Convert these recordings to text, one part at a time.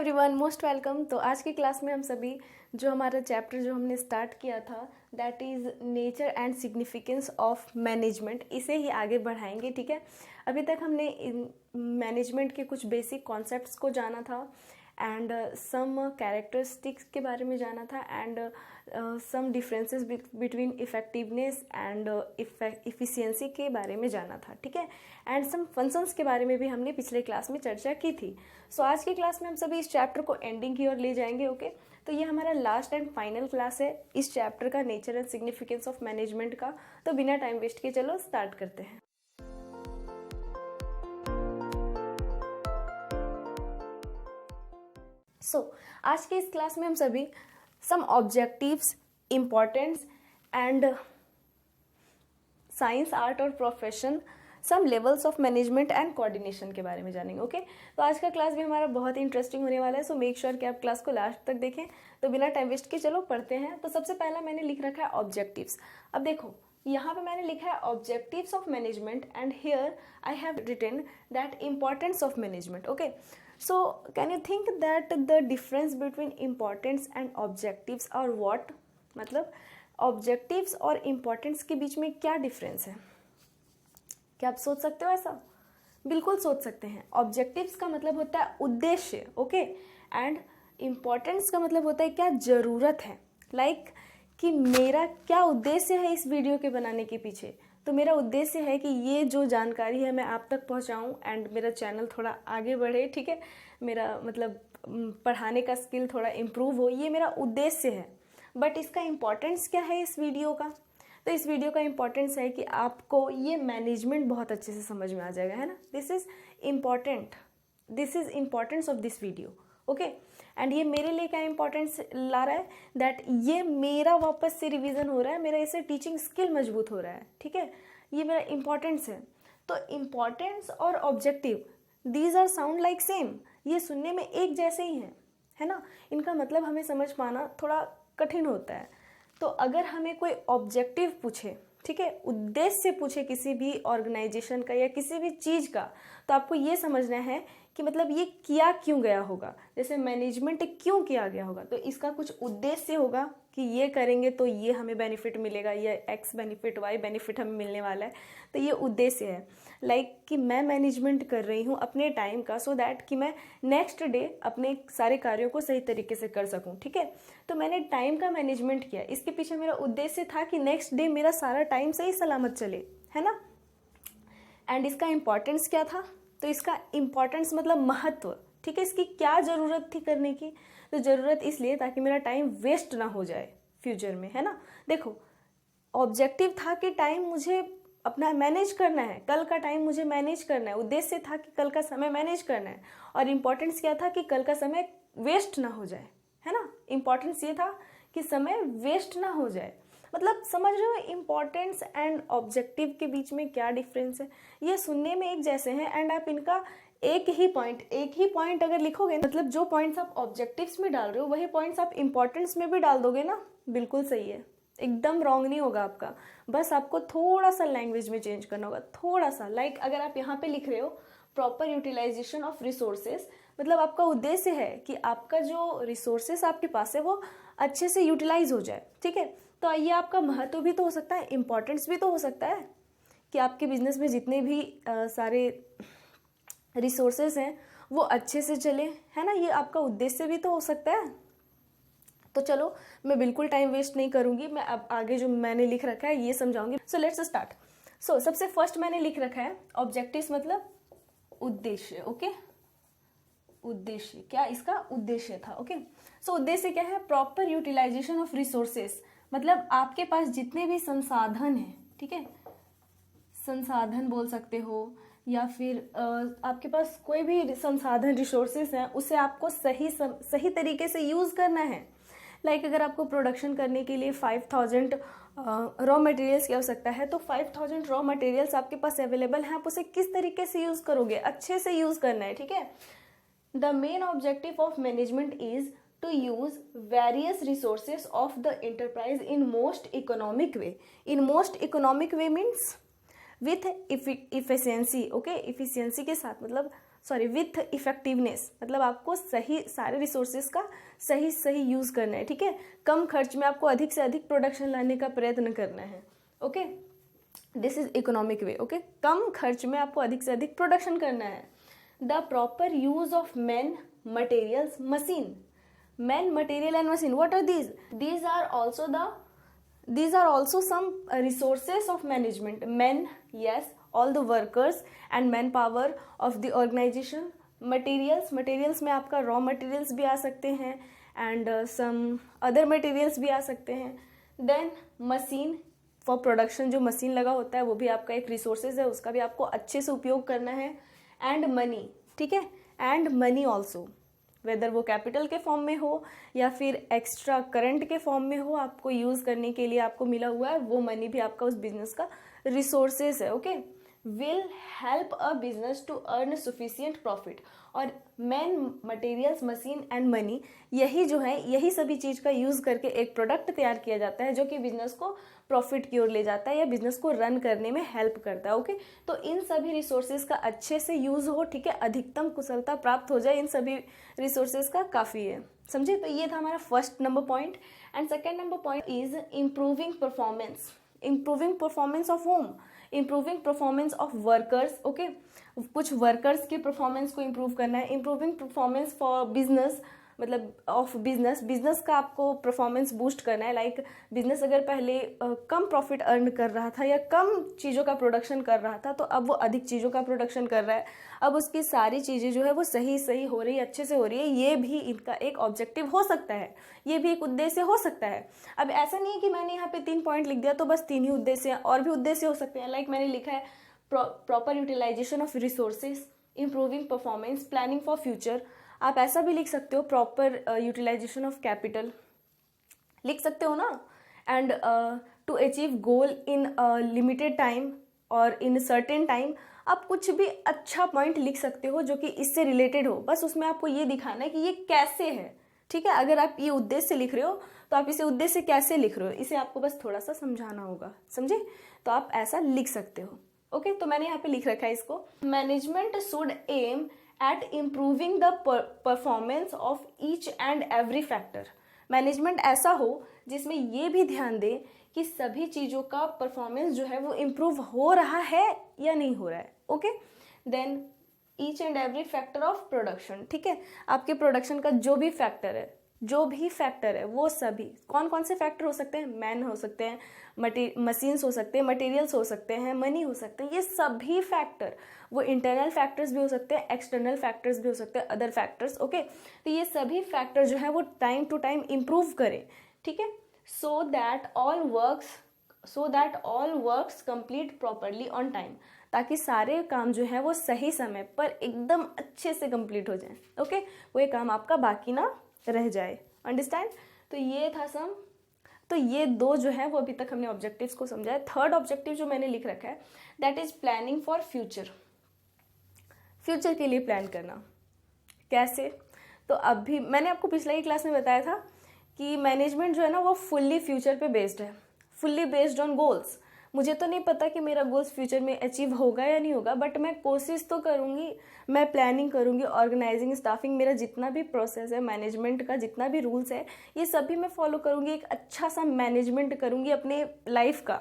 Everyone, most welcome. तो आज की क्लास में हम सभी जो हमारा चैप्टर जो हमने स्टार्ट किया था that is nature and significance of management, इसे ही आगे बढ़ाएंगे। ठीक है, अभी तक हमने मैनेजमेंट के कुछ बेसिक कॉन्सेप्ट्स को जाना था एंड सम कैरेक्टरिस्टिक्स के बारे में जाना था and some differences between effectiveness and efficiency के बारे में जाना था। ठीक है, एंड सम फंक्शंस के बारे में भी हमने पिछले क्लास में चर्चा की थी। सो आज की क्लास में हम सभी इस चैप्टर को एंडिंग की ओर ले जाएंगे। ओके, तो ये हमारा लास्ट एंड फाइनल क्लास है इस चैप्टर का, nature and significance of management का। तो बिना टाइम वेस्ट किए चलो स्टार्ट करते हैं। आज के इस क्लास में हम सभी some objectives, importance and science, art और profession, some levels of management and coordination के बारे में जानेंगे। ओके, तो आज का क्लास भी हमारा बहुत ही इंटरेस्टिंग होने वाला है। सो मेक श्योर कि आप क्लास को लास्ट तक देखें। तो बिना टाइम वेस्ट के चलो पढ़ते हैं। तो सबसे पहला मैंने लिख रखा है ऑब्जेक्टिव्स। अब देखो यहाँ पे मैंने लिखा है objectives of management and here I have written that importance of management. Okay, so can you think that the difference between importance and objectives are what? मतलब objectives और importance के बीच में क्या difference है? क्या आप सोच सकते हो ऐसा? बिल्कुल सोच सकते हैं। objectives का मतलब होता है उद्देश्य, ओके, एंड importance का मतलब होता है क्या जरूरत है। like कि मेरा क्या उद्देश्य है इस वीडियो के बनाने के पीछे। तो मेरा उद्देश्य है कि ये जो जानकारी है मैं आप तक पहुंचाऊं एंड मेरा चैनल थोड़ा आगे बढ़े। ठीक है, मेरा मतलब पढ़ाने का स्किल थोड़ा इम्प्रूव हो, ये मेरा उद्देश्य है। बट इसका इम्पोर्टेंस क्या है इस वीडियो का? तो इस वीडियो का इम्पोर्टेंस है कि आपको ये मैनेजमेंट बहुत अच्छे से समझ में आ जाएगा, है ना। This is important, this is importance of this video. Okay, and ये मेरे लिए क्या इंपॉर्टेंस ला रहा है? दैट ये मेरा वापस से रिवीजन हो रहा है, मेरा इससे टीचिंग स्किल मजबूत हो रहा है। ठीक है, ये मेरा इंपॉर्टेंस है। तो इम्पॉर्टेंस और objective, these are sound like same, ये सुनने में एक जैसे ही हैं, है ना। इनका मतलब हमें समझ पाना थोड़ा कठिन होता है। तो अगर हमें कोई ऑब्जेक्टिव पूछे, ठीक है, उद्देश्य पूछे किसी भी ऑर्गेनाइजेशन का या किसी भी चीज़ का, तो आपको ये समझना है कि मतलब ये किया क्यों गया होगा। जैसे मैनेजमेंट क्यों किया गया होगा, तो इसका कुछ उद्देश्य होगा कि ये करेंगे तो ये हमें बेनिफिट मिलेगा, ये एक्स बेनिफिट वाई बेनिफिट हमें मिलने वाला है। तो ये उद्देश्य है। लाइक कि मैं मैनेजमेंट कर रही हूँ अपने टाइम का, सो दैट कि मैं नेक्स्ट डे अपने सारे कार्यों को सही तरीके से कर सकूँ। ठीक है, तो मैंने टाइम का मैनेजमेंट किया, इसके पीछे मेरा उद्देश्य था कि नेक्स्ट डे मेरा सारा टाइम सही सलामत चले, है ना। एंड इसका इम्पोर्टेंस क्या था? तो इसका इम्पोर्टेंस मतलब महत्व। ठीक है, इसकी क्या ज़रूरत थी करने की? तो ज़रूरत इसलिए ताकि मेरा टाइम वेस्ट ना हो जाए फ्यूचर में, है ना। देखो, ऑब्जेक्टिव था कि टाइम मुझे अपना मैनेज करना है, कल का टाइम मुझे मैनेज करना है। उद्देश्य था कि कल का समय मैनेज करना है। और इम्पोर्टेंस क्या था? कि कल का समय वेस्ट ना हो जाए, है ना। इम्पोर्टेंस ये था कि समय वेस्ट ना हो जाए। मतलब समझ रहे हो इम्पोर्टेंस एंड ऑब्जेक्टिव के बीच में क्या डिफरेंस है? ये सुनने में एक जैसे हैं एंड आप इनका एक ही पॉइंट अगर लिखोगे, मतलब जो पॉइंट्स आप ऑब्जेक्टिव्स में डाल रहे हो वही पॉइंट्स आप इम्पोर्टेंस में भी डाल दोगे ना, बिल्कुल सही है, एकदम रॉन्ग नहीं होगा आपका। बस आपको थोड़ा सा लैंग्वेज में चेंज करना होगा, थोड़ा सा। लाइक अगर आप यहाँ पे लिख रहे हो प्रॉपर यूटिलाइजेशन ऑफ रिसोर्सेज, मतलब आपका उद्देश्य है कि आपका जो रिसोर्सेस आपके पास है वो अच्छे से यूटिलाइज हो जाए। ठीक है, तो ये आपका महत्व भी तो हो सकता है, इम्पोर्टेंस भी तो हो सकता है कि आपके बिजनेस में जितने भी सारे रिसोर्सेस हैं वो अच्छे से चले, है ना। ये आपका उद्देश्य भी तो हो सकता है। तो चलो मैं बिल्कुल टाइम वेस्ट नहीं करूंगी, मैं अब आगे जो मैंने लिख रखा है ये समझाऊंगी। So let's start. सो सबसे फर्स्ट मैंने लिख रखा है ऑब्जेक्टिव्स मतलब उद्देश्य। ओके, उद्देश्य क्या इसका उद्देश्य था। ओके, सो उद्देश्य क्या है? प्रॉपर यूटिलाइजेशन ऑफ रिसोर्सेस, मतलब आपके पास जितने भी संसाधन हैं, ठीक है, संसाधन बोल सकते हो या फिर आपके पास कोई भी संसाधन रिसोर्सेस हैं, उसे आपको सही तरीके से यूज़ करना है। लाइक अगर आपको प्रोडक्शन करने के लिए 5000 रॉ मटेरियल्स की आवश्यकता है, तो 5000 रॉ मटेरियल्स आपके पास अवेलेबल हैं, आप उसे किस तरीके से यूज़ करोगे? अच्छे से यूज़ करना है। ठीक है, the main objective of management is to use various resources of the enterprise in most economic way. In most economic way means with efficiency. Okay, efficiency के साथ मतलब विथ इफेक्टिवनेस, मतलब आपको सही सारे रिसोर्सेज का सही यूज़ करना है, ठीक है। कम खर्च में आपको अधिक से अधिक प्रोडक्शन लाने का प्रयत्न करना है, okay. This is economic way, okay. कम खर्च में आपको अधिक से अधिक प्रोडक्शन करना है। The proper use of man, materials, machine. Man, material and machine, what are these? These are also some resources of management. Men, yes, all the workers and manpower of the organization. Materials में आपका raw materials भी आ सकते हैं and some other materials भी आ सकते हैं. Then machine for production, जो machine लगा होता है वो भी आपका एक resources है, उसका भी आपको अच्छे से उपयोग करना है. And money, ठीक है, and money also, वेदर वो कैपिटल के फॉर्म में हो या फिर एक्स्ट्रा करंट के फॉर्म में हो, आपको यूज़ करने के लिए आपको मिला हुआ है, वो मनी भी आपका उस बिजनेस का रिसोर्सेज है, okay. Will help a business to earn sufficient profit. और man, materials, machine and money, यही जो है, यही सभी चीज़ का यूज़ करके एक प्रोडक्ट तैयार किया जाता है जो कि बिजनेस को प्रॉफिट की ओर ले जाता है या बिजनेस को रन करने में हेल्प करता है, ओके। तो इन सभी रिसोर्सेज का अच्छे से यूज़ हो, ठीक है, अधिकतम कुशलता प्राप्त हो जाए, इन सभी रिसोर्सेज का काफ़ी है, समझे। तो ये था हमारा first number point. And second number point is improving performance. Improving performance of home, improving performance of workers, okay. कुछ वर्कर्स के परफॉर्मेंस को इम्प्रूव करना है। इम्प्रूविंग परफॉर्मेंस फॉर बिजनेस, मतलब ऑफ बिजनेस का आपको परफॉर्मेंस बूस्ट करना है। लाइक बिजनेस अगर पहले कम प्रॉफिट अर्न कर रहा था या कम चीज़ों का प्रोडक्शन कर रहा था, तो अब वो अधिक चीज़ों का प्रोडक्शन कर रहा है, अब उसकी सारी चीज़ें जो है वो सही हो रही है, अच्छे से हो रही है। ये भी इनका एक ऑब्जेक्टिव हो सकता है, ये भी एक उद्देश्य हो सकता है। अब ऐसा नहीं है कि मैंने यहाँ पे 3 पॉइंट लिख दिया तो बस 3 ही उद्देश्य हैं, और भी उद्देश्य हो सकते हैं। लाइक मैंने लिखा है proper utilisation of resources, improving performance, planning for future. आप ऐसा भी लिख सकते हो, प्रॉपर यूटिलाइजेशन ऑफ कैपिटल लिख सकते हो ना। And to achieve goal in limited time और इन सर्टेन टाइम। आप कुछ भी अच्छा पॉइंट लिख सकते हो जो कि इससे रिलेटेड हो, बस उसमें आपको ये दिखाना है कि ये कैसे है, ठीक है। अगर आप ये उद्देश्य लिख रहे हो तो आप इसे उद्देश्य कैसे लिख रहे हो, इसे आपको बस थोड़ा सा समझाना होगा, समझे। तो आप ऐसा लिख सकते हो, ओके। तो मैंने यहाँ पे लिख रखा है इसको, management should aim at improving the performance of each and every factor। Management ऐसा हो जिसमें ये भी ध्यान दे कि सभी चीज़ों का परफॉर्मेंस जो है वो इम्प्रूव हो रहा है या नहीं हो रहा है, okay. Then each and every factor of production, ठीक है। आपके प्रोडक्शन का जो भी फैक्टर है वो सभी, कौन कौन से फैक्टर हो सकते हैं? मैन हो सकते हैं, मशीन्स हो सकते हैं, मटेरियल्स हो सकते हैं, मनी हो सकते हैं। ये सभी फैक्टर, वो इंटरनल फैक्टर्स भी हो सकते हैं, एक्सटर्नल फैक्टर्स भी हो सकते हैं, अदर फैक्टर्स, ओके। तो ये सभी फैक्टर जो है वो टाइम टू टाइम इम्प्रूव करें, ठीक है। So that all works complete properly on time, ताकि सारे काम जो है वो सही समय पर एकदम अच्छे से कंप्लीट हो जाए, ओके। कोई काम आपका बाकी ना रह जाए, अंडरस्टैंड। तो ये था सम, तो ये 2 जो है वो अभी तक हमने ऑब्जेक्टिव्स को समझा है। थर्ड ऑब्जेक्टिव जो मैंने लिख रखा है, that is planning for future. Future के लिए प्लान करना कैसे? तो अभी मैंने आपको पिछले ही क्लास में बताया था कि मैनेजमेंट जो है ना वो फुल्ली फ्यूचर पे बेस्ड है, फुल्ली बेस्ड ऑन गोल्स। मुझे तो नहीं पता कि मेरा गोल्स फ्यूचर में अचीव होगा या नहीं होगा, बट मैं कोशिश तो करूँगी, मैं प्लानिंग करूँगी, ऑर्गेनाइजिंग, स्टाफिंग, मेरा जितना भी प्रोसेस है मैनेजमेंट का, जितना भी रूल्स है, ये सभी मैं फॉलो करूँगी। एक अच्छा सा मैनेजमेंट करूँगी अपने लाइफ का,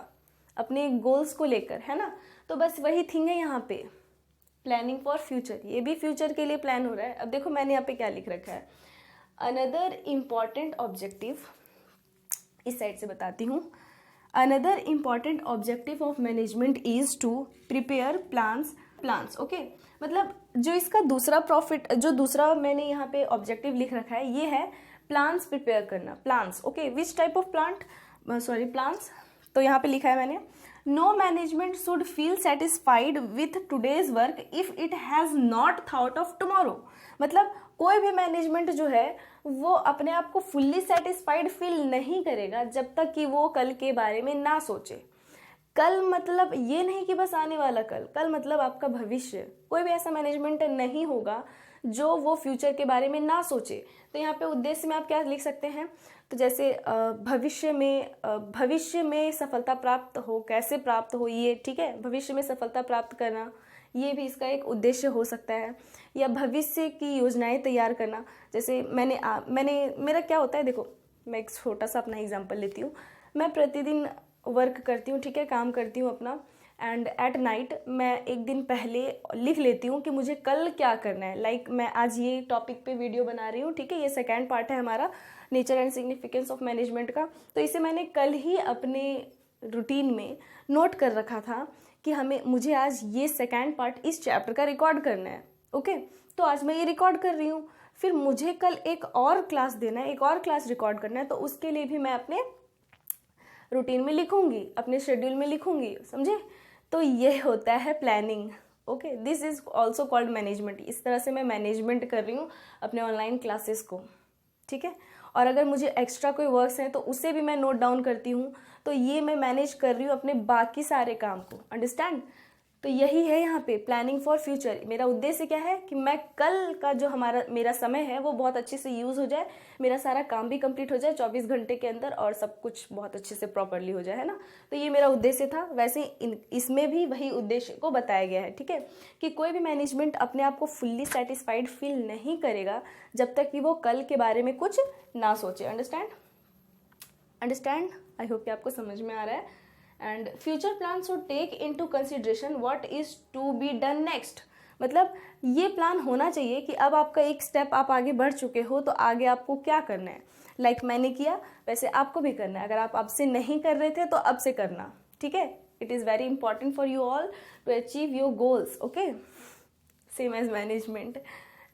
अपने गोल्स को लेकर, है ना। तो बस वही थिंग है यहाँ पे, प्लानिंग फॉर फ्यूचर। ये भी फ्यूचर के लिए प्लान हो रहा है। अब देखो मैंने यहाँ पे क्या लिख रखा है, अनदर इम्पॉर्टेंट ऑब्जेक्टिव, इस साइड से बताती हूँ। Another important objective of management is to prepare plans, okay. मतलब जो इसका दूसरा मैंने यहाँ पे ऑब्जेक्टिव लिख रखा है, ये है प्लान्स प्रिपेयर करना, plans, okay. Which type of plans. तो यहाँ पे लिखा है मैंने, no management should feel satisfied with today's work if it has not thought of tomorrow. मतलब कोई भी मैनेजमेंट जो है वो अपने आप को फुल्ली सेटिस्फाइड फील नहीं करेगा जब तक कि वो कल के बारे में ना सोचे। कल मतलब ये नहीं कि बस आने वाला कल मतलब आपका भविष्य। कोई भी ऐसा मैनेजमेंट नहीं होगा जो वो फ्यूचर के बारे में ना सोचे। तो यहाँ पे उद्देश्य में आप क्या लिख सकते हैं, तो जैसे भविष्य में सफलता प्राप्त हो, कैसे प्राप्त हो ये, ठीक है। भविष्य में सफलता प्राप्त करना, ये भी इसका एक उद्देश्य हो सकता है। या भविष्य की योजनाएं तैयार करना, जैसे मेरा क्या होता है, देखो मैं एक छोटा सा अपना एग्जांपल लेती हूँ। मैं प्रतिदिन वर्क करती हूँ, ठीक है, काम करती हूँ अपना, एंड एट नाइट मैं एक दिन पहले लिख लेती हूँ कि मुझे कल क्या करना है। लाइक मैं आज ये टॉपिक पे वीडियो बना रही हूँ, ठीक है, ये सेकेंड पार्ट है हमारा nature and significance of management का। तो इसे मैंने कल ही अपने रूटीन में नोट कर रखा था कि मुझे आज ये सेकेंड पार्ट इस चैप्टर का रिकॉर्ड करना है। ओके, तो आज मैं ये रिकॉर्ड कर रही हूँ, फिर मुझे कल एक और क्लास देना है, एक और क्लास रिकॉर्ड करना है, तो उसके लिए भी मैं अपने रूटीन में लिखूंगी, अपने शेड्यूल में लिखूंगी, समझे। तो ये होता है planning. Okay, this is also called management. इस तरह से मैं मैनेजमेंट कर रही हूँ अपने ऑनलाइन क्लासेस को, ठीक है। और अगर मुझे एक्स्ट्रा कोई वर्क्स हैं तो उसे भी मैं नोट डाउन करती हूँ। तो ये मैं मैनेज कर रही हूँ अपने बाकी सारे काम को, अंडरस्टैंड। तो यही है यहाँ पे प्लानिंग फॉर फ्यूचर। मेरा उद्देश्य क्या है कि मैं कल का जो मेरा समय है वो बहुत अच्छे से यूज़ हो जाए, मेरा सारा काम भी कंप्लीट हो जाए 24 घंटे के अंदर, और सब कुछ बहुत अच्छे से प्रॉपरली हो जाए, है ना। तो ये मेरा उद्देश्य था। वैसे इसमें भी वही उद्देश्य को बताया गया है, ठीक है, कि कोई भी मैनेजमेंट अपने आप को फुल्ली सेटिस्फाइड फील नहीं करेगा जब तक कि वो कल के बारे में कुछ ना सोचे। अंडरस्टैंड। आई होप कि आपको समझ में आ रहा है। And future plan should take into consideration what is to be done next. मतलब ये प्लान होना चाहिए कि अब आपका एक स्टेप आप आगे बढ़ चुके हो, तो आगे आपको क्या करना है। लाइक मैंने किया वैसे आपको भी करना है। अगर आप अब से नहीं कर रहे थे तो अब से करना, ठीक है। It is very important for you all to achieve your goals. Okay, same as management.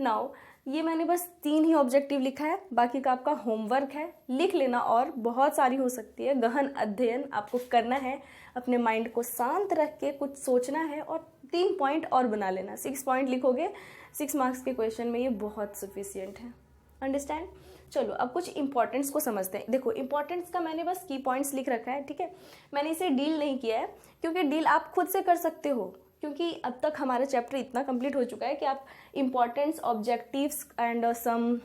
Now ये मैंने बस 3 ही ऑब्जेक्टिव लिखा है, बाकी का आपका होमवर्क है, लिख लेना। और बहुत सारी हो सकती है, गहन अध्ययन आपको करना है, अपने माइंड को शांत रख के कुछ सोचना है, और 3 पॉइंट और बना लेना। 6 पॉइंट लिखोगे 6 मार्क्स के क्वेश्चन में, ये बहुत सफिशियंट है। अंडरस्टैंड। चलो अब कुछ इंपॉर्टेंट्स को समझते हैं। देखो इंपॉर्टेंट्स का मैंने बस की पॉइंट्स लिख रखा है, ठीक है। मैंने इसे डील नहीं किया है, क्योंकि डील आप खुद से कर सकते हो, क्योंकि अब तक हमारा चैप्टर इतना कंप्लीट हो चुका है कि आप importance, objectives and some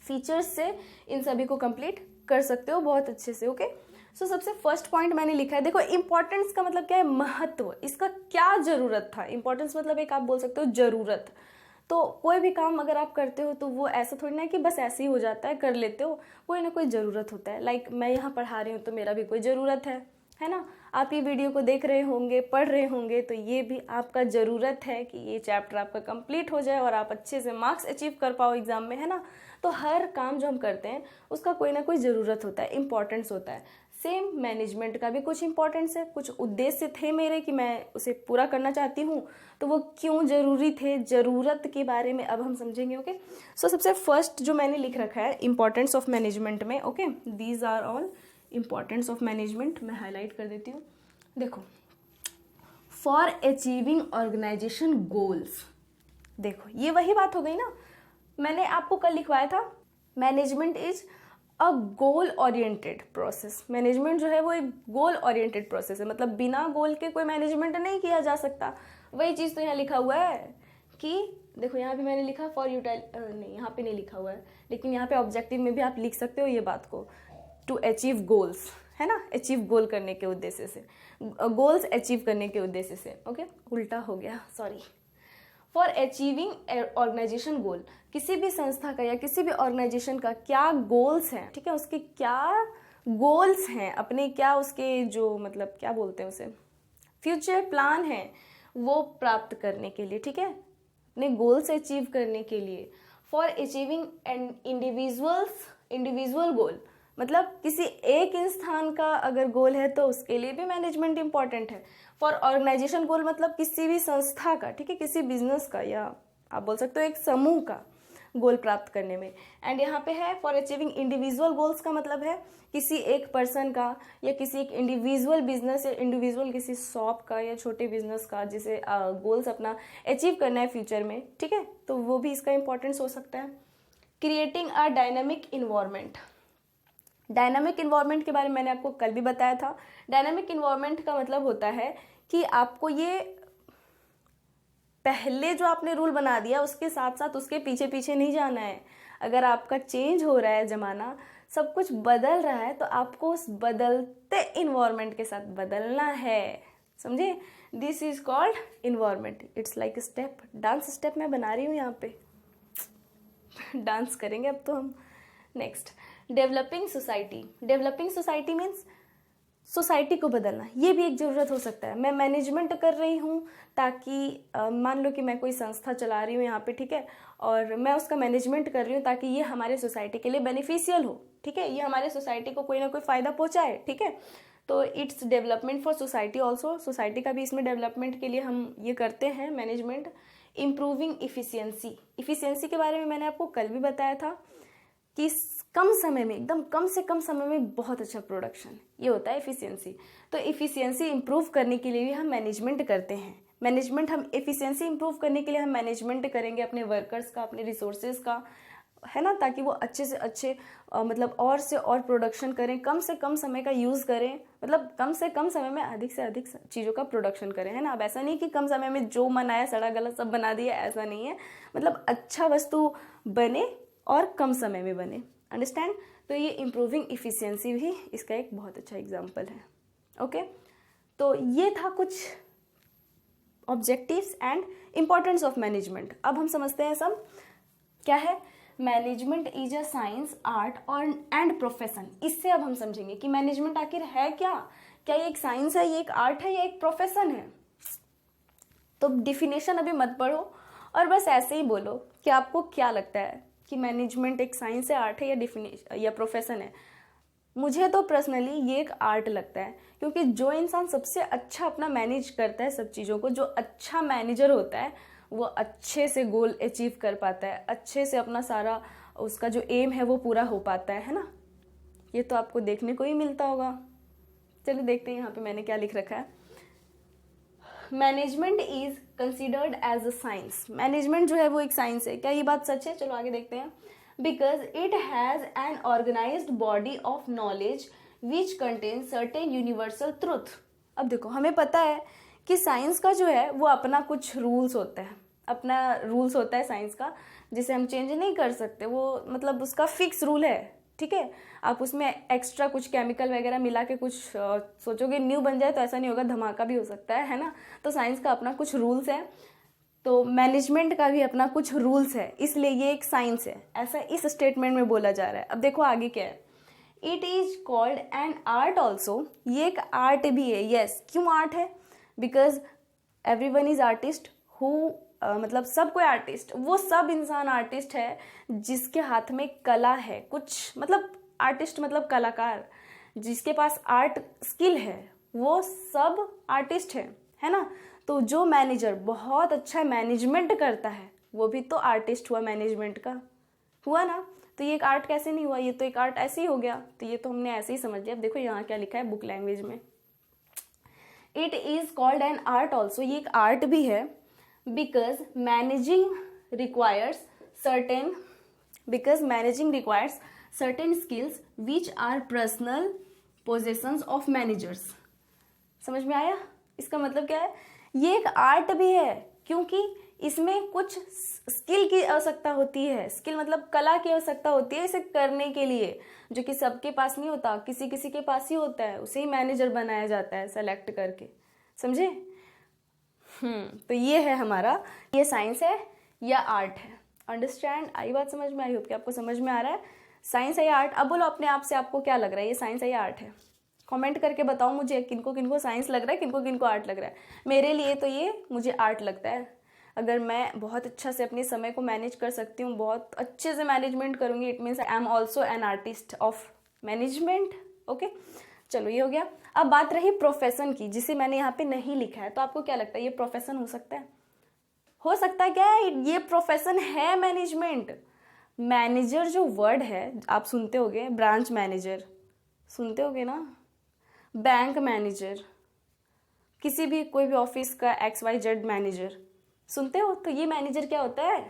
features से इन सभी को कंप्लीट कर सकते हो बहुत अच्छे से। ओके, सो सबसे फर्स्ट पॉइंट मैंने लिखा है। देखो इंपॉर्टेंस का मतलब क्या है, महत्व, इसका क्या जरूरत था। इंपॉर्टेंस मतलब एक आप बोल सकते हो जरूरत। तो कोई भी काम अगर आप करते हो तो वो ऐसा थोड़ी ना है कि बस ऐसे ही हो जाता है, कर लेते हो, कोई ना कोई ज़रूरत होता है। लाइक मैं यहाँ पढ़ा रही हूँ तो मेरा भी कोई ज़रूरत है ना। आप ये वीडियो को देख रहे होंगे, पढ़ रहे होंगे, तो ये भी आपका ज़रूरत है कि ये चैप्टर आपका कंप्लीट हो जाए और आप अच्छे से मार्क्स अचीव कर पाओ एग्ज़ाम में, है ना। तो हर काम जो हम करते हैं उसका कोई ना कोई ज़रूरत होता है, इंपॉर्टेंस होता है। सेम मैनेजमेंट का भी कुछ इंपॉर्टेंस है, कुछ उद्देश्य थे मेरे कि मैं उसे पूरा करना चाहती हूँ, तो वो क्यों ज़रूरी थे, ज़रूरत के बारे में अब हम समझेंगे। ओके, सो सबसे फर्स्ट जो मैंने लिख रखा है इंपॉर्टेंस ऑफ मैनेजमेंट में, okay, these are all importance of management. मैं हाईलाइट कर देती हूँ। देखो, फॉर अचीविंग ऑर्गेनाइजेशन गोल्स। देखो ये वही बात हो गई ना, मैंने आपको कल लिखवाया था management is a goal oriented process. Management जो है वो एक गोल ओरिएंटेड प्रोसेस है, मतलब बिना गोल के कोई मैनेजमेंट नहीं किया जा सकता। वही चीज़ तो यहाँ लिखा हुआ है कि देखो, यहाँ भी मैंने लिखा फॉर नहीं, यहाँ पे नहीं लिखा हुआ है, लेकिन यहाँ पे ऑब्जेक्टिव में भी आप लिख सकते हो ये बात को, टू अचीव गोल्स, है ना, अचीव गोल करने के उद्देश्य से, गोल्स अचीव करने के उद्देश्य से। ओके, उल्टा हो गया, सॉरी। फॉर अचीविंग ऑर्गेनाइजेशन गोल, किसी भी संस्था का या किसी भी ऑर्गेनाइजेशन का क्या गोल्स हैं, ठीक है, उसके क्या गोल्स हैं, अपने क्या उसके जो मतलब क्या बोलते हैं उसे, फ्यूचर प्लान है वो प्राप्त करने के लिए, ठीक है, अपने गोल्स अचीव करने के लिए। फॉर अचीविंग एन इंडिविजुअल गोल, मतलब किसी एक इंसान का अगर गोल है तो उसके लिए भी मैनेजमेंट इंपॉर्टेंट है। फॉर ऑर्गेनाइजेशन गोल मतलब किसी भी संस्था का, ठीक है, किसी बिजनेस का, या आप बोल सकते हो एक समूह का गोल प्राप्त करने में। एंड यहाँ पे है फॉर अचीविंग इंडिविजुअल गोल्स का मतलब है किसी एक पर्सन का या किसी एक इंडिविजुअल बिजनेस या इंडिविजुअल किसी शॉप का या छोटे बिजनेस का, जिसे गोल्स अपना अचीव करना है फ्यूचर में, ठीक है, तो वो भी इसका इंपॉर्टेंस हो सकता है। Creating a dynamic environment. Dynamic environment के बारे में मैंने आपको कल भी बताया था। डायनामिक इन्वायरमेंट का मतलब होता है कि आपको ये पहले जो आपने रूल बना दिया उसके साथ साथ उसके पीछे पीछे नहीं जाना है। अगर आपका चेंज हो रहा है ज़माना, सब कुछ बदल रहा है, तो आपको उस बदलते इन्वायरमेंट के साथ बदलना है। समझे? This is called environment, it's like step, dance step मैं बना रही हूँ यहाँ पे, डांस करेंगे अब तो हम। Next, developing society. Developing society means society को बदलना, ये भी एक ज़रूरत हो सकता है। मैं मैनेजमेंट कर रही हूँ ताकि मान लो कि मैं कोई संस्था चला रही हूँ यहाँ पे, ठीक है, और मैं उसका मैनेजमेंट कर रही हूँ ताकि ये हमारे सोसाइटी के लिए बेनिफिशियल हो, ठीक है, ये हमारे सोसाइटी को कोई ना कोई फ़ायदा पहुँचाए, ठीक है, तो its development for society also, society का भी इसमें डेवलपमेंट के लिए हम ये करते हैं मैनेजमेंट। इम्प्रूविंग इफ़िशियंसी, इफ़िशियंसी के बारे में मैंने आपको कल भी बताया था कि कम समय में, एकदम कम से कम समय में बहुत अच्छा प्रोडक्शन, ये होता है एफिशिएंसी। तो एफिशिएंसी इंप्रूव करने के लिए भी हम मैनेजमेंट करते हैं। मैनेजमेंट, हम एफिशिएंसी इंप्रूव करने के लिए हम मैनेजमेंट करेंगे अपने वर्कर्स का, अपने रिसोर्सेज का, है ना, ताकि वो अच्छे से अच्छे मतलब और से और प्रोडक्शन करें, कम से कम समय का यूज़ करें, मतलब कम से कम समय में अधिक से अधिक चीज़ों का प्रोडक्शन करें, है ना। अब ऐसा नहीं कि कम समय में जो मन आया सड़ा गला सब बना दिया, ऐसा नहीं है, मतलब अच्छा वस्तु बने और कम समय में बने, अंडरस्टैंड। तो ये इम्प्रूविंग इफ़िशियंसी भी इसका एक बहुत अच्छा एग्जाम्पल है। ओके, तो ये था कुछ objectives and importance of management. अब हम समझते हैं सब क्या है। Management is a science, art और एंड प्रोफेशन। इससे अब हम समझेंगे कि मैनेजमेंट आखिर है क्या, क्या ये एक साइंस है, ये एक आर्ट है, या एक प्रोफेशन है। तो डिफिनेशन अभी मत पढ़ो और बस ऐसे ही बोलो कि आपको क्या लगता है कि मैनेजमेंट एक साइंस है, आर्ट है, या डिफिनेशन या प्रोफेशन है। मुझे तो पर्सनली ये एक आर्ट लगता है, क्योंकि जो इंसान सबसे अच्छा अपना मैनेज करता है सब चीज़ों को, जो अच्छा मैनेजर होता है, वो अच्छे से गोल अचीव कर पाता है, अच्छे से अपना सारा उसका जो एम है वो पूरा हो पाता है ना। ये तो आपको देखने को ही मिलता होगा। चलिए देखते हैं यहाँ पे मैंने क्या लिख रखा है। Management is considered as a science. Management जो है वो एक साइंस है। क्या ये बात सच है? चलो आगे देखते हैं। Because it has an organised body of knowledge which contain certain universal truth. अब देखो, हमें पता है कि साइंस का जो है वो अपना कुछ रूल्स होता है, अपना रूल्स होता है साइंस का, जिसे हम चेंज नहीं कर सकते। वो मतलब उसका फिक्स रूल है, ठीक है। आप उसमें एक्स्ट्रा कुछ केमिकल वगैरह मिला के कुछ सोचोगे न्यू बन जाए तो ऐसा नहीं होगा, धमाका भी हो सकता है ना। तो साइंस का अपना कुछ रूल्स है, तो मैनेजमेंट का भी अपना कुछ रूल्स है, इसलिए ये एक साइंस है, ऐसा इस स्टेटमेंट में बोला जा रहा है। अब देखो आगे क्या है। It is called an art also. ये एक आर्ट भी है। यस, क्यों आर्ट है? Because everyone is artist who मतलब सब कोई आर्टिस्ट, वो सब इंसान आर्टिस्ट है जिसके हाथ में कला है कुछ, मतलब आर्टिस्ट मतलब कलाकार, जिसके पास आर्ट स्किल है, वो सब आर्टिस्ट है ना। तो जो मैनेजर बहुत अच्छा मैनेजमेंट करता है वो भी तो आर्टिस्ट हुआ, मैनेजमेंट का हुआ ना। तो ये एक आर्ट कैसे नहीं हुआ? ये तो एक आर्ट ऐसे ही हो गया। तो ये तो हमने ऐसे ही समझ लिया। अब देखो यहाँ क्या लिखा है बुक लैंग्वेज में। It is called an art also. ये एक आर्ट भी है। because managing requires certain skills which are personal possessions of managers। समझ में आया? इसका मतलब क्या है? ये एक आर्ट भी है क्योंकि इसमें कुछ स्किल की आवश्यकता होती है। स्किल मतलब कला की आवश्यकता होती है इसे करने के लिए, जो कि सबके पास नहीं होता, किसी किसी के पास ही होता है। उसे ही मैनेजर बनाया जाता है सेलेक्ट करके, समझे? तो ये है हमारा, ये साइंस है या आर्ट है। अंडरस्टैंड? आई बात समझ में? आई होप कि आपको समझ में आ रहा है साइंस है या आर्ट। अब बोलो अपने आप से, आपको क्या लग रहा है, ये साइंस है या आर्ट है? कमेंट करके बताओ मुझे किनको किनको साइंस लग रहा है, किनको किनको आर्ट लग रहा है। मेरे लिए तो ये मुझे आर्ट लगता है। अगर मैं बहुत अच्छा से अपने समय को मैनेज कर सकती हूँ, बहुत अच्छे से मैनेजमेंट करूँगी, it means I am also an artist of management. Okay, चलो ये हो गया। अब बात रही प्रोफेशन की, जिसे मैंने यहाँ पे नहीं लिखा है। तो आपको क्या लगता है ये प्रोफेशन हो सकता है? हो सकता है क्या? ये प्रोफेशन है मैनेजमेंट। मैनेजर जो वर्ड है आप सुनते होगे, ब्रांच मैनेजर सुनते होगे ना, बैंक मैनेजर, किसी भी कोई भी ऑफिस का XYZ मैनेजर सुनते हो। तो ये मैनेजर क्या होता है?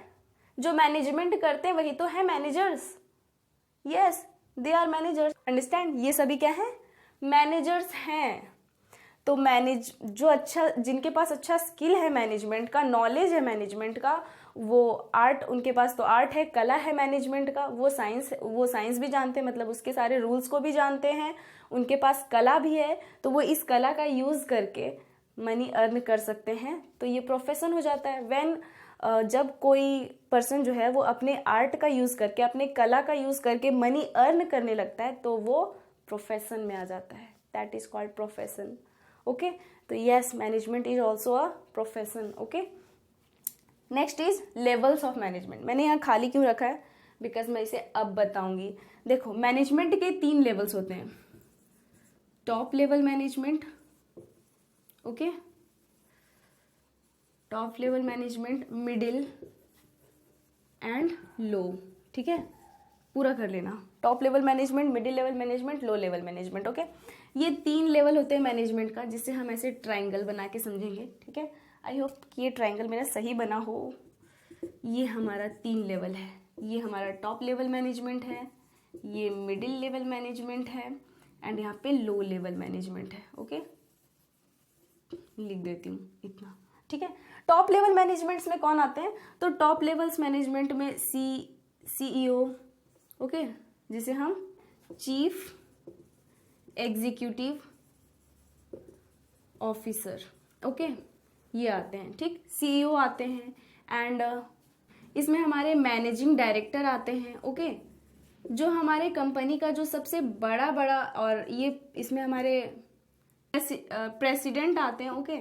जो मैनेजमेंट करते हैं वही तो है managers. Yes, they are managers. Understand? ये सभी क्या है? मैनेजर्स हैं। तो जो अच्छा, जिनके पास अच्छा स्किल है मैनेजमेंट का, नॉलेज है मैनेजमेंट का, वो आर्ट, उनके पास तो आर्ट है, कला है मैनेजमेंट का, वो साइंस भी जानते हैं, मतलब उसके सारे रूल्स को भी जानते हैं, उनके पास कला भी है। तो वो इस कला का यूज़ करके मनी अर्न कर सकते हैं, तो ये प्रोफेशन हो जाता है। व्हेन जब कोई पर्सन जो है वो अपने आर्ट का यूज़ करके, अपने कला का यूज़ करके मनी अर्न करने लगता है, तो वो प्रोफेशन में आ जाता है। That is called profession. Okay, तो yes, management is also a profession. Okay, next is levels of management. मैंने यहाँ खाली क्यों रखा है, बिकॉज मैं इसे अब बताऊंगी। देखो, मैनेजमेंट के 3 लेवल्स होते हैं। Top level management, okay, top level management, middle and low. ठीक है, पूरा कर लेना। Top level management, middle level management, low level management. Okay, ये 3 लेवल होते हैं मैनेजमेंट का, जिससे हम ऐसे ट्राइंगल बना के समझेंगे। ठीक है, आई होप कि ये ट्राइंगल मेरा सही बना हो। ये हमारा 3 लेवल है। ये हमारा टॉप लेवल मैनेजमेंट है, ये मिडिल लेवल मैनेजमेंट है, एंड यहाँ पे लो लेवल मैनेजमेंट है। ओके, लिख देती हूँ इतना। ठीक है, टॉप लेवल मैनेजमेंट्स में कौन आते हैं, तो टॉप लेवल्स मैनेजमेंट में CEO, ओके, जिसे हम चीफ एग्जीक्यूटिव ऑफिसर, ओके, ये आते हैं। ठीक, CEO आते हैं, एंड इसमें हमारे मैनेजिंग डायरेक्टर आते हैं। ओके, जो हमारे कंपनी का जो सबसे बड़ा और ये इसमें हमारे प्रेसिडेंट आते हैं। ओके,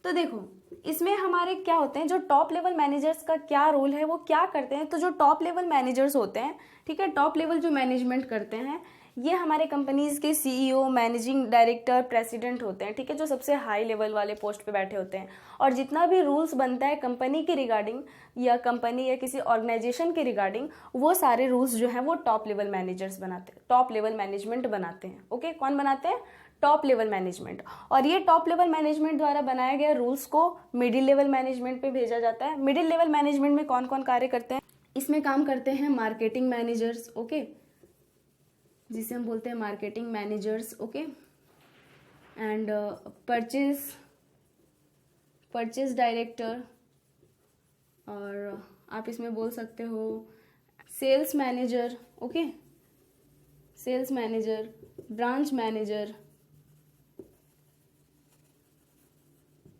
तो देखो इसमें हमारे क्या होते हैं, जो टॉप लेवल मैनेजर्स का क्या रोल है, वो क्या करते हैं। तो जो टॉप लेवल मैनेजर्स होते हैं, ठीक है, टॉप लेवल जो मैनेजमेंट करते हैं, ये हमारे कंपनीज के CEO, मैनेजिंग डायरेक्टर, प्रेसिडेंट होते हैं। ठीक है, जो सबसे हाई लेवल वाले पोस्ट पे बैठे होते हैं। और जितना भी रूल्स बनता है कंपनी के रिगार्डिंग, या कंपनी या किसी ऑर्गेनाइजेशन के रिगार्डिंग, वो सारे रूल्स जो हैं वो टॉप लेवल मैनेजर्स बनाते हैं, टॉप लेवल मैनेजमेंट बनाते हैं। ओके, कौन बनाते हैं, टॉप लेवल मैनेजमेंट। और ये टॉप लेवल मैनेजमेंट द्वारा बनाए गए रूल्स को मिडिल लेवल मैनेजमेंट पे भेजा जाता है। मिडिल लेवल मैनेजमेंट में कौन कौन कार्य करते हैं, इसमें काम करते हैं मार्केटिंग मैनेजर्स, ओके, जिसे हम बोलते हैं marketing managers. Okay, and purchase director, और आप इसमें बोल सकते हो sales manager. Okay, sales manager, branch manager,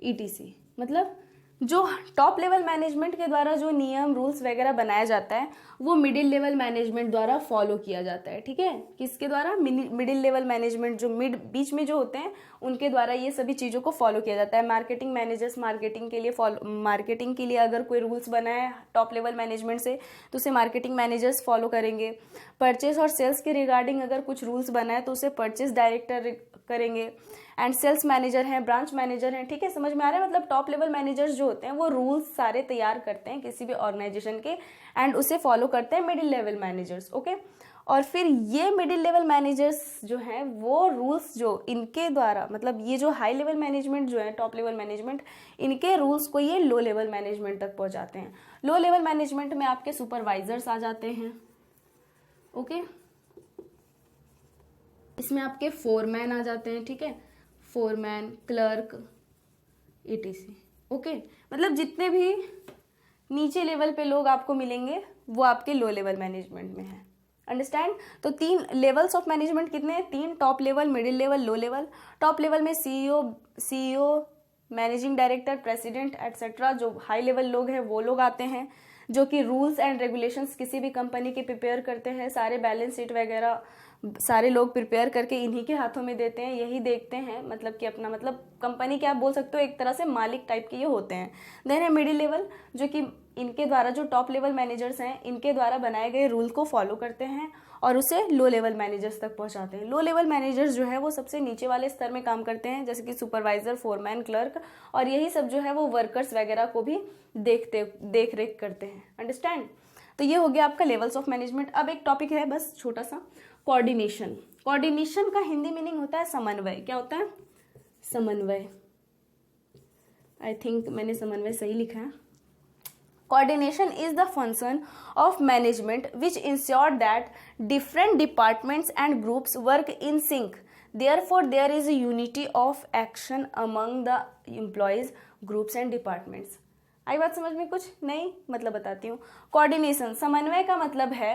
ETC। मतलब जो टॉप लेवल मैनेजमेंट के द्वारा जो नियम रूल्स वगैरह बनाया जाता है, वो मिडिल लेवल मैनेजमेंट द्वारा फॉलो किया जाता है। ठीक है, किसके द्वारा, मिडिल लेवल मैनेजमेंट, जो बीच में जो होते हैं, उनके द्वारा ये सभी चीज़ों को फॉलो किया जाता है। मार्केटिंग मैनेजर्स मार्केटिंग के लिए अगर कोई रूल्स बना है टॉप लेवल मैनेजमेंट से, तो उसे मार्केटिंग मैनेजर्स फॉलो करेंगे। परचेस और सेल्स के रिगार्डिंग अगर कुछ रूल्स बना है, तो उसे परचेस डायरेक्टर करेंगे। एंड सेल्स मैनेजर हैं, ब्रांच मैनेजर हैं। ठीक है, समझ में आ रहा है। मतलब टॉप लेवल मैनेजर्स जो होते हैं वो रूल्स सारे तैयार करते हैं किसी भी ऑर्गेनाइजेशन के, एंड उसे फॉलो करते हैं मिडिल लेवल मैनेजर्स। ओके, और फिर ये मिडिल लेवल मैनेजर्स जो हैं वो रूल्स जो इनके द्वारा, मतलब ये जो हाई लेवल मैनेजमेंट जो है, टॉप लेवल मैनेजमेंट, इनके रूल्स को ये लो लेवल मैनेजमेंट तक पहुंचाते हैं। लो लेवल मैनेजमेंट में आपके सुपरवाइजर्स आ जाते हैं। ओके, इसमें आपके फोरमैन आ जाते हैं। ठीक है, फोरमैन, क्लर्क, ETC। ओके, मतलब जितने भी नीचे लेवल पे लोग आपको मिलेंगे वो आपके लो लेवल मैनेजमेंट में है। अंडरस्टैंड। तो 3 लेवल्स ऑफ मैनेजमेंट कितने हैं, 3, top level, middle level, low level. Top level में CEO, managing director, president etcetera, जो हाई लेवल लोग हैं वो लोग आते हैं, जो कि रूल्स एंड रेगुलेशंस किसी भी कंपनी के प्रिपेयर करते हैं। सारे बैलेंस शीट वगैरह सारे लोग प्रिपेयर करके इन्हीं के हाथों में देते हैं, यही देखते हैं, मतलब कि अपना, मतलब कंपनी के आप बोल सकते हो एक तरह से मालिक टाइप के ये होते हैं। देन है मिडिल लेवल, जो कि इनके द्वारा, जो टॉप लेवल मैनेजर्स हैं, इनके द्वारा बनाए गए रूल को फॉलो करते हैं और उसे लो लेवल मैनेजर्स तक पहुंचाते हैं। लो लेवल मैनेजर्स जो है वो सबसे नीचे वाले स्तर में काम करते हैं, जैसे कि सुपरवाइजर, फोरमैन, क्लर्क, और यही सब जो है वो वर्कर्स वगैरह को भी देख रेख करते हैं। अंडरस्टैंड। तो ये हो गया आपका लेवल्स ऑफ मैनेजमेंट। अब एक टॉपिक है बस छोटा सा, कोऑर्डिनेशन। कोऑर्डिनेशन का हिंदी मीनिंग होता है समन्वय। क्या होता है, समन्वय। आई थिंक मैंने समन्वय सही लिखा है। Coordination is the function of management which ensure that different departments and groups work in sync. Therefore, there is a unity of action among the employees, groups and departments. आई बात समझ में कुछ नहीं, मतलब बताती हूँ। कोऑर्डिनेशन, समन्वय का मतलब है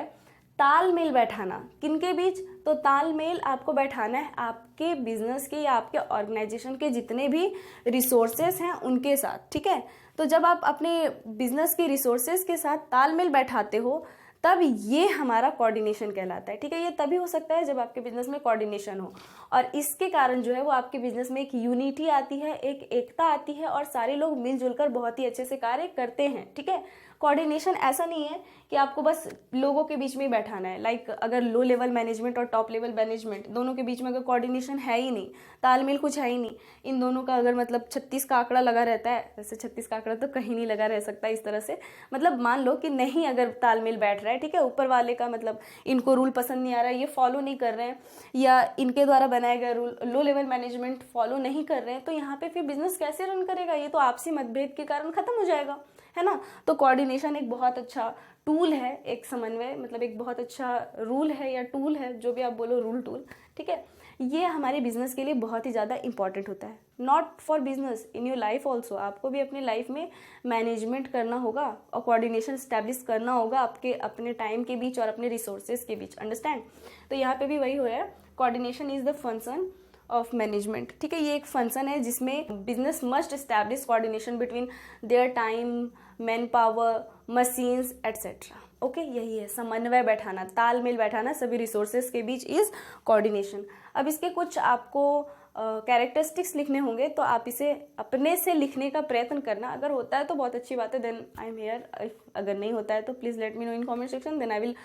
तालमेल बैठाना किनके बीच, तो तालमेल आपको बैठाना है आपके बिजनेस के या आपके ऑर्गेनाइजेशन के जितने भी रिसोर्सेस हैं उनके साथ, ठीक है। तो जब आप अपने बिजनेस के रिसोर्सेस के साथ तालमेल बैठाते हो तब ये हमारा कोऑर्डिनेशन कहलाता है, ठीक है। ये तभी हो सकता है जब आपके बिजनेस में कोऑर्डिनेशन हो, और इसके कारण जो है वो आपके बिजनेस में एक यूनिटी आती है, एक एकता आती है, और सारे लोग मिलजुल कर बहुत ही अच्छे से कार्य करते हैं, ठीक है। कोऑर्डिनेशन ऐसा नहीं है कि आपको बस लोगों के बीच में ही बैठाना है। लाइक अगर लो लेवल मैनेजमेंट और टॉप लेवल मैनेजमेंट दोनों के बीच में अगर कोऑर्डिनेशन है ही नहीं, तालमेल कुछ है ही नहीं, इन दोनों का अगर मतलब 36 का आंकड़ा लगा रहता है, वैसे 36 का आंकड़ा तो कहीं नहीं लगा रह सकता इस तरह से, मतलब मान लो कि नहीं अगर तालमेल बैठ रहा है, ठीक है, ऊपर वाले का मतलब इनको रूल पसंद नहीं आ रहा है, ये फॉलो नहीं कर रहे हैं, या इनके द्वारा बनाए गए rule low level management follow नहीं कर रहे हैं, तो यहाँ पे फिर बिजनेस कैसे रन करेगा, ये तो आपसी मतभेद के कारण खत्म हो जाएगा, है ना। तो कोऑर्डिनेशन एक बहुत अच्छा टूल है, एक समन्वय मतलब एक बहुत अच्छा रूल है या टूल है, जो भी आप बोलो, रूल टूल, ठीक है। ये हमारे बिजनेस के लिए बहुत ही ज़्यादा इंपॉर्टेंट होता है, not for business, in your life also. आपको भी अपनी लाइफ में मैनेजमेंट करना होगा और कोऑर्डिनेशन स्टैब्लिश करना होगा आपके अपने टाइम के बीच और अपने रिसोर्सेज के बीच, अंडरस्टैंड। तो यहाँ पे भी वही हो रहा है, coordination is the function of management, ठीक है। ये एक फंक्शन है जिसमें business must establish coordination between their time, man power, machines etcetera, okay. यही है समन्वय बैठाना, तालमेल बैठाना सभी रिसोर्सेज के बीच इज कोऑर्डिनेशन। अब इसके कुछ आपको कैरेक्टरिस्टिक्स लिखने होंगे, तो आप इसे अपने से लिखने का प्रयत्न करना, अगर होता है तो बहुत अच्छी बात है, देन आई एम हियर, अगर नहीं होता है तो please let me know in comment section, then I will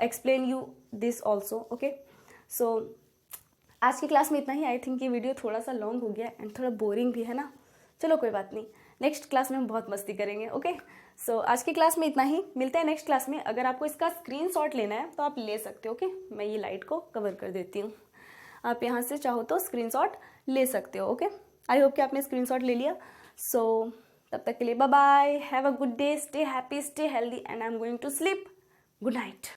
explain you this also, okay. So आज की क्लास में इतना ही। आई थिंक ये वीडियो थोड़ा सा लॉन्ग हो गया एंड थोड़ा बोरिंग भी है ना, चलो कोई बात नहीं, नेक्स्ट क्लास में हम बहुत मस्ती करेंगे, ओके। सो आज की क्लास में इतना ही, मिलते हैं नेक्स्ट क्लास में। अगर आपको इसका स्क्रीनशॉट लेना है तो आप ले सकते हो, ओके। मैं ये लाइट को कवर कर देती हूँ, आप यहाँ से चाहो तो स्क्रीनशॉट ले सकते हो, ओके। आई होप कि आपने स्क्रीनशॉट ले लिया। सो तब तक के लिए bye bye, have a good day, stay happy, stay healthy, and I am going to sleep. Good night.